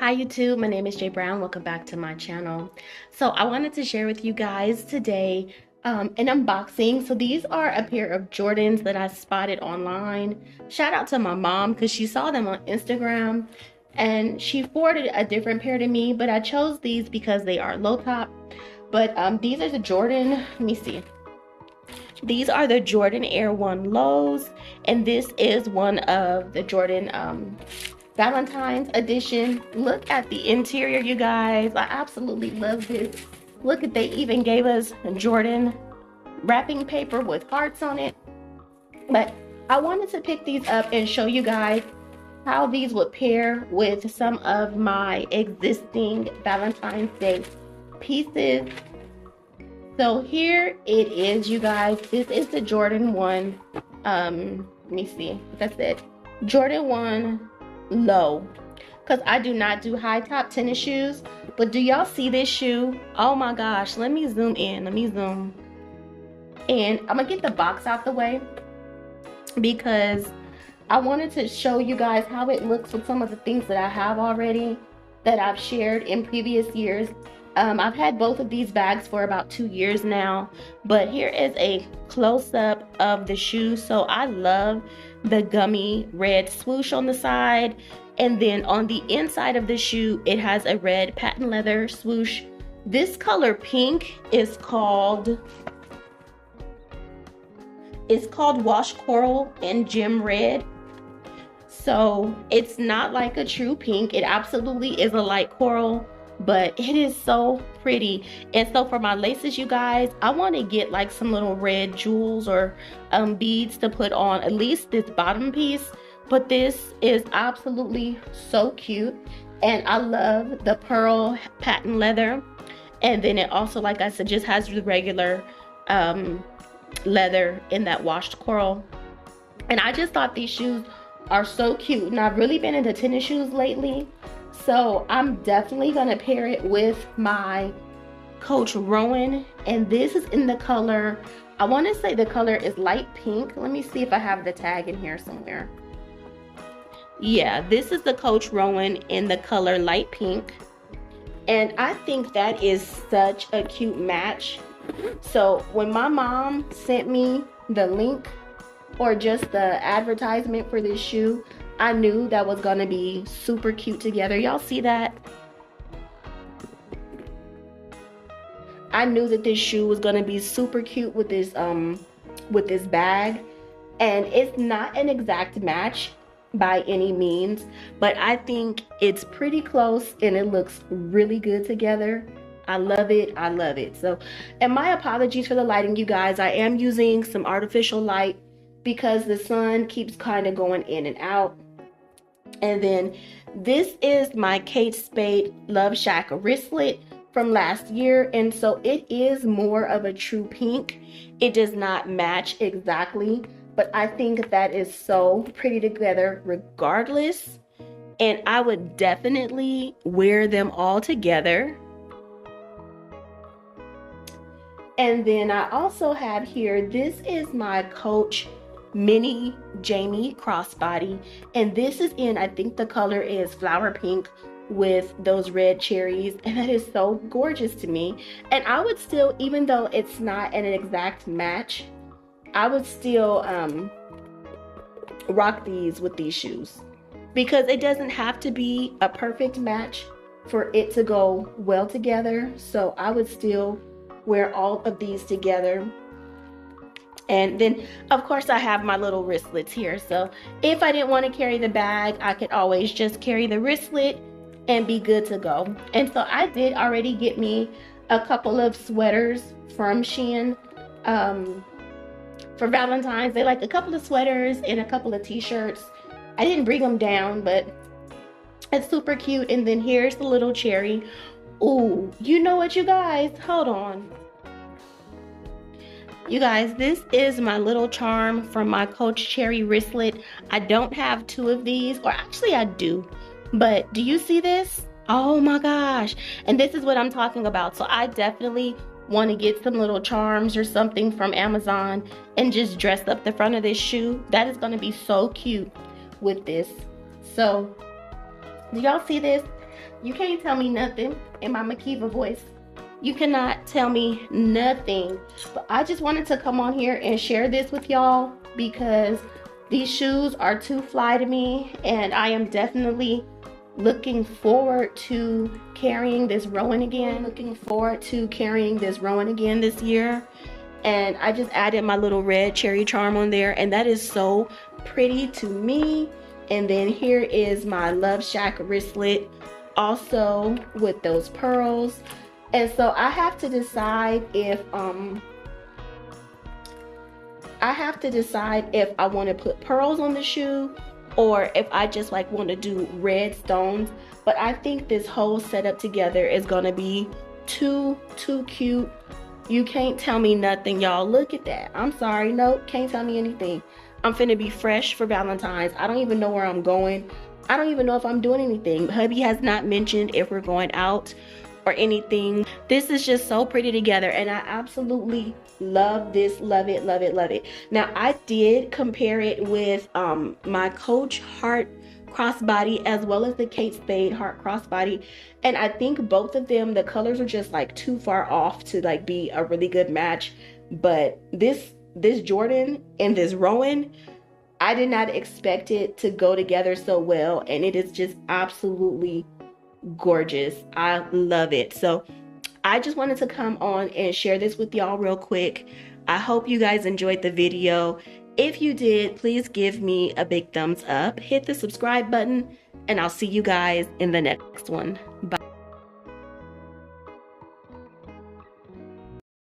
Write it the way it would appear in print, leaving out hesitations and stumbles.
Hi YouTube, my name is Jay Brown. Welcome back to my channel. So I wanted to share with you guys today an unboxing. So these are a pair of Jordans that I spotted online. Shout out to my mom because she saw them on Instagram and she forwarded a different pair to me, but I chose these because they are low top. But these are the Jordan, let me see. These are the Jordan Air 1 lows, and this is one of the Jordan Valentine's edition. Look at the interior, you guys. I absolutely love this. Look at, they even gave us Jordan wrapping paper with hearts on it. But I wanted to pick these up and show you guys how these would pair with some of my existing Valentine's Day pieces. So here it is, you guys. This is the Jordan 1. Let me see. That's it. Jordan 1 low, because I do not do high top tennis shoes. But do y'all see this shoe? Oh my gosh, let me zoom in. Let me zoom. And I'm gonna get the box out the way because I wanted to show you guys how it looks with some of the things that I have already that I've shared in previous years. I've had both of these bags for about 2 years now, but here is a close-up of the shoe. So I love the gummy red swoosh on the side, and then on the inside of the shoe it has a red patent leather swoosh. This color pink is called wash coral and gem red. So it's not like a true pink. It absolutely is a light coral, but it is so pretty. And so for my laces, you guys, I want to get like some little red jewels or beads to put on at least this bottom piece. But this is absolutely so cute, and I love the pearl patent leather. And then it also, like I said, just has the regular leather in that washed coral. And I just thought these shoes are so cute, and I've really been into tennis shoes lately. So I'm definitely gonna pair it with my Coach Rowan, and this is in the color, I want to say the color is light pink. Let me see if I have the tag in here somewhere. Yeah, this is the Coach Rowan in the color light pink, and I think that is such a cute match. So when my mom sent me the link or just the advertisement for this shoe, I knew that was gonna be super cute together. Y'all see that? I knew that this shoe was gonna be super cute with this bag. And it's not an exact match by any means, but I think it's pretty close and it looks really good together. I love it. I love it. So, and my apologies for the lighting, you guys. I am using some artificial light because the sun keeps kind of going in and out. And then this is my Kate Spade Love Shack wristlet from last year, and so it is more of a true pink. It does not match exactly, but I think that is so pretty together regardless, and I would definitely wear them all together. And then I also have here, this is my Coach Mini Jamie crossbody, and this is in, I think the color is flower pink with those red cherries, and that is so gorgeous to me. And I would still, even though it's not an exact match, I would still rock these with these shoes, because it doesn't have to be a perfect match for it to go well together. So I would still wear all of these together. And then of course I have my little wristlets here, so if I didn't want to carry the bag, I could always just carry the wristlet and be good to go. And so I did already get me a couple of sweaters from Shein for Valentine's. They like a couple of sweaters and a couple of t-shirts. I didn't bring them down, but it's super cute. And then here's the little cherry. Ooh, you know what, you guys, hold on. You guys, this is my little charm from my Coach Cherry wristlet. I don't have two of these, or actually I do, but do you see this? Oh my gosh. And this is what I'm talking about. So I definitely want to get some little charms or something from Amazon and just dress up the front of this shoe. That is going to be so cute with this. So do y'all see this? You can't tell me nothing in my Makiva voice. You cannot tell me nothing. But I just wanted to come on here and share this with y'all because these shoes are too fly to me, and I am definitely looking forward to carrying this Rowan again. This year. And I just added my little red cherry charm on there, and that is so pretty to me. And then here is my Love Shack wristlet, also with those pearls. And so I have to decide if I want to put pearls on the shoe or if I just like want to do red stones. But I think this whole setup together is gonna be too cute. You can't tell me nothing, y'all. Look at that. I'm sorry, nope, can't tell me anything. I'm finna be fresh for Valentine's. I don't even know where I'm going. I don't even know if I'm doing anything. Hubby has not mentioned if we're going out or anything. This is just so pretty together, and I absolutely love this. Love it, love it, love it. Now I did compare it with my Coach Heart crossbody as well as the Kate Spade Heart crossbody, and I think both of them, the colors are just like too far off to like be a really good match. But this Jordan and this Rowan, I did not expect it to go together so well, and it is just absolutely gorgeous. I love it. So I just wanted to come on and share this with y'all real quick. I hope you guys enjoyed the video. If you did, please give me a big thumbs up, hit the subscribe button, and I'll see you guys in the next one. Bye.